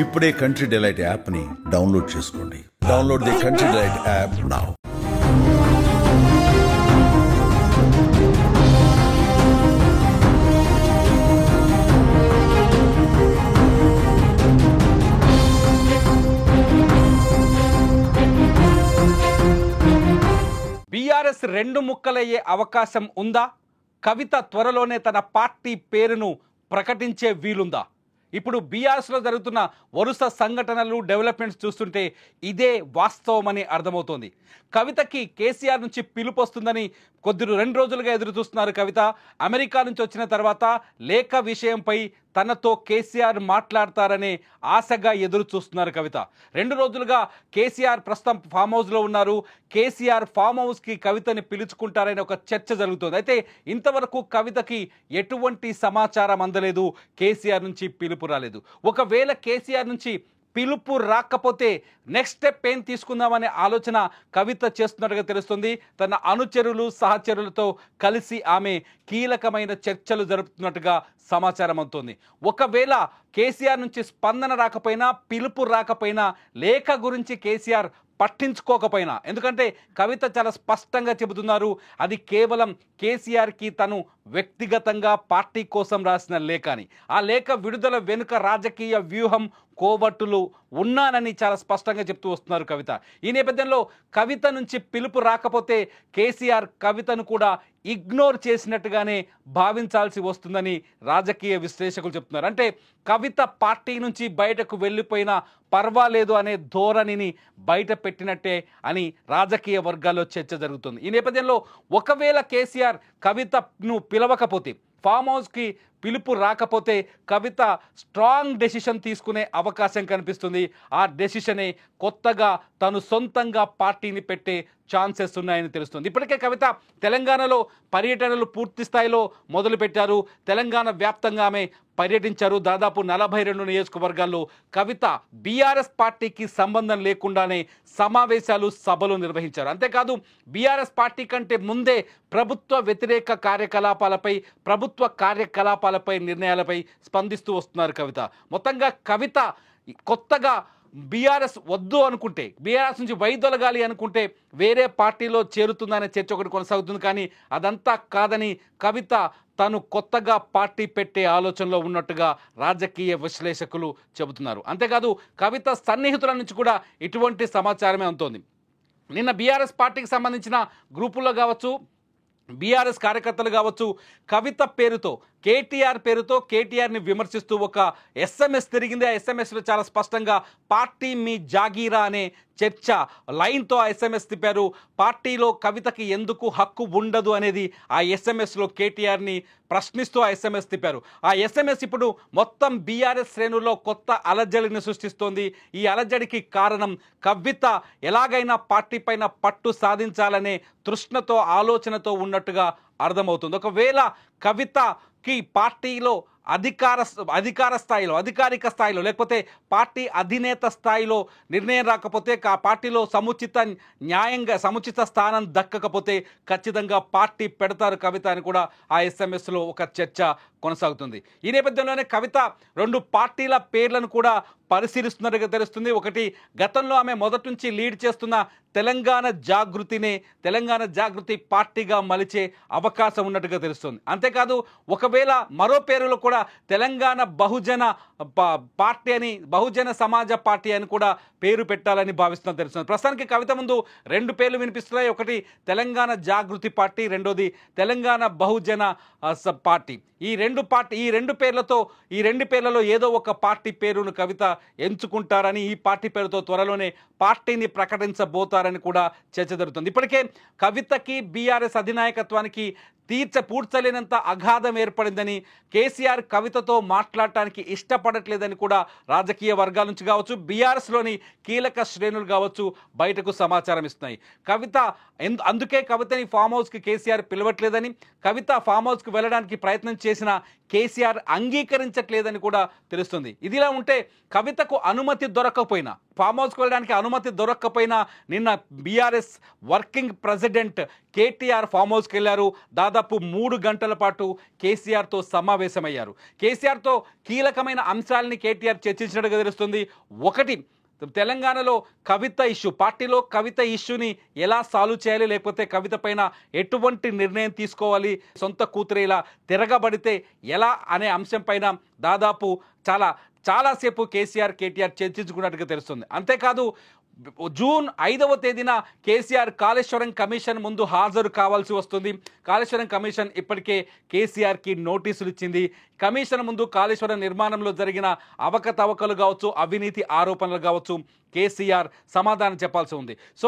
ఇప్పుడే country delight యాప్ని download చేసుకోండి. Download the country delight app now. BRS రెండు ముక్కలయ్యే అవకాశం ఉందా? కవిత త్వరలోనే తన పార్టీ పేరును ప్రకటించే వీలుందా? ఇప్పుడు బీఆర్ఎస్లో జరుగుతున్న వరుస సంఘటనలు డెవలప్మెంట్స్ చూస్తుంటే ఇదే వాస్తవమని అర్థమవుతోంది. కవితకి కేసీఆర్ నుంచి పిలుపు వస్తుందని రెండు రోజులుగా ఎదురు చూస్తున్నారు. కవిత అమెరికా నుంచి వచ్చిన తర్వాత లేఖ విషయంపై తనతో కేసీఆర్ మాట్లాడతారనే ఆశగా ఎదురు చూస్తున్నారు కవిత. 2 రోజులుగా కేసీఆర్ ప్రస్తుతం ఫామ్ హౌస్లో ఉన్నారు. కేసీఆర్ ఫామ్ హౌస్కి కవితని పిలుచుకుంటారనే ఒక చర్చ జరుగుతుంది. అయితే ఇంతవరకు కవితకి ఎటువంటి సమాచారం అందలేదు, కేసీఆర్ నుంచి పిలుపు రాలేదు. ఒకవేళ కేసీఆర్ నుంచి పిలుపు రాకపోతే నెక్స్ట్ స్టెప్ ఏం తీసుకుందామనే ఆలోచన కవిత చేస్తున్నట్టుగా తెలుస్తుంది. తన అనుచరులు సహచరులతో కలిసి ఆమె కీలకమైన చర్చలు జరుపుతున్నట్టుగా సమాచారం అవుతుంది. ఒకవేళ కేసీఆర్ నుంచి స్పందన రాకపోయినా, పిలుపు రాకపోయినా, లేఖ గురించి కేసీఆర్ పట్టించుకోకపోయినా, ఎందుకంటే కవిత చాలా స్పష్టంగా చెబుతున్నారు అది కేవలం కేసీఆర్కి తను వ్యక్తిగతంగా పార్టీ కోసం రాసిన లేఖ అని. ఆ లేఖ విడుదల వెనుక రాజకీయ వ్యూహం, కోవట్టులు ఉన్నానని చాలా స్పష్టంగా చెప్తూ వస్తున్నారు కవిత. ఈ నేపథ్యంలో కవిత నుంచి పిలుపు రాకపోతే కేసీఆర్ కవితను కూడా ఇగ్నోర్ చేసినట్టుగానే భావించాల్సి వస్తుందని రాజకీయ విశ్లేషకులు చెప్తున్నారు. అంటే కవిత పార్టీ నుంచి బయటకు వెళ్ళిపోయినా పర్వాలేదు అనే ధోరణిని బయట పెట్టినట్టే అని రాజకీయ వర్గాల్లో చర్చ జరుగుతుంది. ఈ నేపథ్యంలో ఒకవేళ కేసీఆర్ కవితను పిలవకపోతే, ఫామ్ హౌస్కి పిలుపు రాకపోతే కవిత స్ట్రాంగ్ డెసిషన్ తీసుకునే అవకాశం కనిపిస్తుంది. ఆ డెసిషనే కొత్తగా తను సొంతంగా పార్టీని పెట్టే ఛాన్సెస్ ఉన్నాయని తెలుస్తుంది. ఇప్పటికే కవిత తెలంగాణలో పర్యటనలు పూర్తి స్థాయిలో మొదలుపెట్టారు. తెలంగాణ వ్యాప్తంగా ఆమె పర్యటించారు. దాదాపు 42 నియోజకవర్గాల్లో కవిత బీఆర్ఎస్ పార్టీకి సంబంధం లేకుండానే సమావేశాలు, సభలు నిర్వహించారు. అంతేకాదు బీఆర్ఎస్ పార్టీ కంటే ముందే ప్రభుత్వ వ్యతిరేక కార్యకలాపాలపై, ప్రభుత్వ కార్యకలాపాలపై, నిర్ణయాలపై స్పందిస్తూ వస్తున్నారు కవిత. మొత్తంగా కవిత కొత్తగా బీఆర్ఎస్ వద్దు అనుకుంటే, బీఆర్ఎస్ నుంచి వైదొలగాలి అనుకుంటే వేరే పార్టీలో చేరుతుందనే చర్చ ఒకటి కొనసాగుతుంది. కానీ అదంతా కాదని కవిత తను కొత్తగా పార్టీ పెట్టే ఆలోచనలో ఉన్నట్టుగా రాజకీయ విశ్లేషకులు చెబుతున్నారు. అంతేకాదు కవిత సన్నిహితుల నుంచి కూడా ఇటువంటి సమాచారమే ఉంటుంది. నిన్న బీఆర్ఎస్ పార్టీకి సంబంధించిన గ్రూపుల్లో కావచ్చు, బీఆర్ఎస్ కార్యకర్తలు కావచ్చు, కవిత పేరుతో, కేటీఆర్ పేరుతో కేటీఆర్ని విమర్శిస్తూ ఒక SMS తిరిగింది. ఆ SMSలో చాలా స్పష్టంగా పార్టీ మీ జాగీరా అనే చర్చ లైన్తో ఆ SMS తిప్పారు. పార్టీలో కవితకి ఎందుకు హక్కు ఉండదు అనేది ఆ SMSలో కేటీఆర్ని ప్రశ్నిస్తూ ఆ SMS తిప్పారు. ఆ SMS ఇప్పుడు మొత్తం బీఆర్ఎస్ శ్రేణుల్లో కొత్త అలజడిని సృష్టిస్తోంది. ఈ అలజడికి కారణం కవిత ఎలాగైనా పార్టీ పైన పట్టు సాధించాలనే తృష్ణతో, ఆలోచనతో ఉన్నట్టుగా అర్థమవుతుంది. ఒకవేళ కవితకి పార్టీలో అధికారిక స్థాయిలో లేకపోతే పార్టీ అధినేత స్థాయిలో నిర్ణయం రాకపోతే, పార్టీలో సముచిత స్థానం దక్కకపోతే ఖచ్చితంగా పార్టీ పెడతారు కవిత అని కూడా ఆ SMSలో ఒక చర్చ కొనసాగుతుంది. ఈ నేపథ్యంలోనే కవిత 2 పార్టీల పేర్లను కూడా పరిశీలిస్తున్నట్టుగా తెలుస్తుంది. ఒకటి, గతంలో ఆమె మొదటి నుంచి లీడ్ చేస్తున్న తెలంగాణ జాగృతి పార్టీగా మలిచే అవకాశం ఉన్నట్టుగా తెలుస్తుంది. అంతేకాదు ఒకవేళ మరో పేరులో కూడా తెలంగాణ బహుజన పార్టీ అని, బహుజన సమాజ పార్టీ అని కూడా పేరు పెట్టాలని భావిస్తున్నట్టు తెలుస్తుంది. ప్రస్తుతానికి కవిత ముందు 2 పేర్లు వినిపిస్తున్నాయి. ఒకటి తెలంగాణ జాగృతి పార్టీ, రెండోది తెలంగాణ బహుజన పార్టీ. ఈ రెండు పేర్లలో ఏదో ఒక పార్టీ పేరును కవిత ఎంచుకుంటారని, ఈ పార్టీ పేరుతో త్వరలోనే పార్టీని ప్రకటించబోతారని కూడా చర్చ జరుగుతుంది. ఇప్పటికే కవితకి బీఆర్ఎస్ అధినాయకత్వానికి పూడ్చలేనంత అగాధం ఏర్పడిందని, కేసీఆర్ కవితతో మాట్లాడటానికి ఇష్టపడట్లేదని కూడా రాజకీయ వర్గాల నుంచి కావచ్చు, బీఆర్ఎస్లోని కీలక శ్రేణులు కావచ్చు బయటకు సమాచారం ఇస్తున్నాయి. అందుకే కవితని ఫామ్ హౌస్కి కేసీఆర్ పిలవట్లేదని, కవిత ఫామ్ హౌస్కి వెళ్ళడానికి ప్రయత్నం చేసిన కేసీఆర్ అంగీకరించట్లేదని కూడా తెలుస్తుంది. ఇదిలా ఉంటే కవితకు అనుమతి దొరకకపోయినా, ఫామ్ హౌస్కి వెళ్ళడానికి అనుమతి దొరక్కపోయినా నిన్న BRS working president KTR farm హౌస్కి వెళ్ళారు. దాదాపు 3 గంటల పాటు కేసీఆర్తో సమావేశమయ్యారు. కేసీఆర్తో కీలకమైన అంశాలని కేటీఆర్ చర్చించినట్టుగా తెలుస్తుంది. ఒకటి, తెలంగాణలో కవిత ఇష్యూ, పార్టీలో కవిత ఇష్యూని ఎలా సాల్వ్ చేయాలి, లేకపోతే కవిత పైన ఎటువంటి నిర్ణయం తీసుకోవాలి, సొంత కూతురు ఇలా తిరగబడితే ఎలా అనే అంశం పైన దాదాపు చాలాసేపు కేటీఆర్ చర్చించుకున్నట్టుగా తెలుస్తుంది. అంతేకాదు జూన్ 5వ తేదీన కేసీఆర్ కాళేశ్వరం కమిషన్ ముందు హాజరు కావాల్సి వస్తుంది. కాళేశ్వరం కమిషన్ ఇప్పటికే కేసీఆర్కి నోటీసులు ఇచ్చింది. కమిషన్ ముందు కాళేశ్వరం నిర్మాణంలో జరిగిన అవకతవకలు కావచ్చు, అవినీతి ఆరోపణలు కావచ్చు, కేసీఆర్ సమాధానం చెప్పాల్సి ఉంది. సో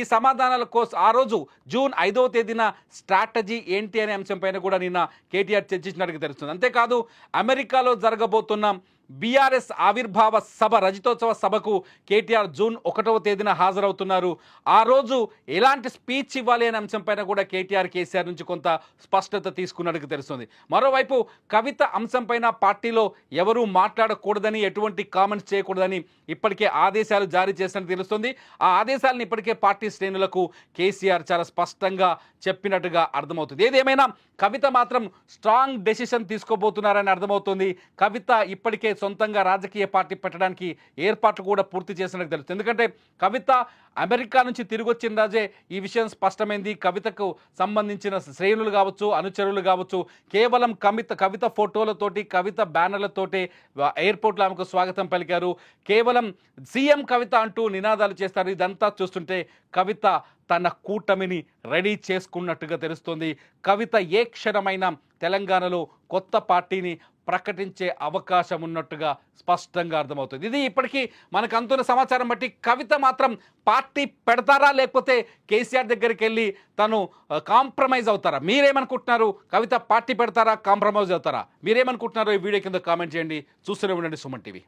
ఈ సమాధానాల కోసం ఆ రోజు జూన్ 5వ తేదీన స్ట్రాటజీ ఏంటి అనే అంశంపైన కూడా నిన్న కేటీఆర్ చర్చించినట్టుగా తెలుస్తుంది. అంతేకాదు అమెరికాలో జరగబోతున్న బీఆర్ఎస్ ఆవిర్భావ సభ, రజతోత్సవ సభకు కేటీఆర్ జూన్ 1వ తేదీన హాజరవుతున్నారు. ఆ రోజు ఎలాంటి స్పీచ్ ఇవ్వాలి అనే అంశంపైన కూడా కేసీఆర్ నుంచి కొంత స్పష్టత తీసుకున్నట్టుగా తెలుస్తుంది. మరోవైపు కవిత అంశంపైన పార్టీలో ఎవరూ మాట్లాడకూడదని, ఎటువంటి కామెంట్స్ చేయకూడదని ఇప్పటికే ఆదేశాలు జారీ చేసినట్టు తెలుస్తుంది. ఆ ఆదేశాలను ఇప్పటికే పార్టీ శ్రేణులకు కేసీఆర్ చాలా స్పష్టంగా చెప్పినట్టుగా అర్థమవుతుంది. ఏదేమైనా కవిత మాత్రం స్ట్రాంగ్ డెసిషన్ తీసుకోబోతున్నారని అర్థమవుతుంది. కవిత ఇప్పటికే సొంతంగా రాజకీయ పార్టీ పెట్టడానికి ఏర్పాట్లు కూడా పూర్తి చేసినట్టు తెలుస్తుంది. ఎందుకంటే కవిత అమెరికా నుంచి తిరిగి వచ్చిన రోజే ఈ విషయం స్పష్టమైంది. కవితకు సంబంధించిన శ్రేణులు కావచ్చు, అనుచరులు కావచ్చు, కేవలం కవిత ఫోటోలతోటి, కవిత బ్యానర్లతోటి ఎయిర్పోర్ట్లో ఆమెకు స్వాగతం పలికారు. కేవలం సీఎం కవిత అంటూ నినాదాలు చేస్తారు. ఇదంతా చూస్తుంటే కవిత తన కూటమిని రెడీ చేసుకున్నట్టుగా తెలుస్తుంది. కవిత ఏ క్షణమైన తెలంగాణలో కొత్త పార్టీని ప్రకటించే అవకాశం ఉన్నట్టుగా స్పష్టంగా అర్థమవుతుంది. ఇది ఇప్పటికీ మనకు అందుతున్న సమాచారం బట్టి కవిత మాత్రం పార్టీ పెడతారా, లేకపోతే కేసీఆర్ దగ్గరికి వెళ్ళి తను కాంప్రమైజ్ అవుతారా? మీరేమనుకుంటున్నారు? కవిత పార్టీ పెడతారా, కాంప్రమైజ్ అవుతారా? మీరేమనుకుంటున్నారో ఈ వీడియో కింద కామెంట్ చేయండి. చూస్తూనే ఉండండి సుమన్ టీవీ.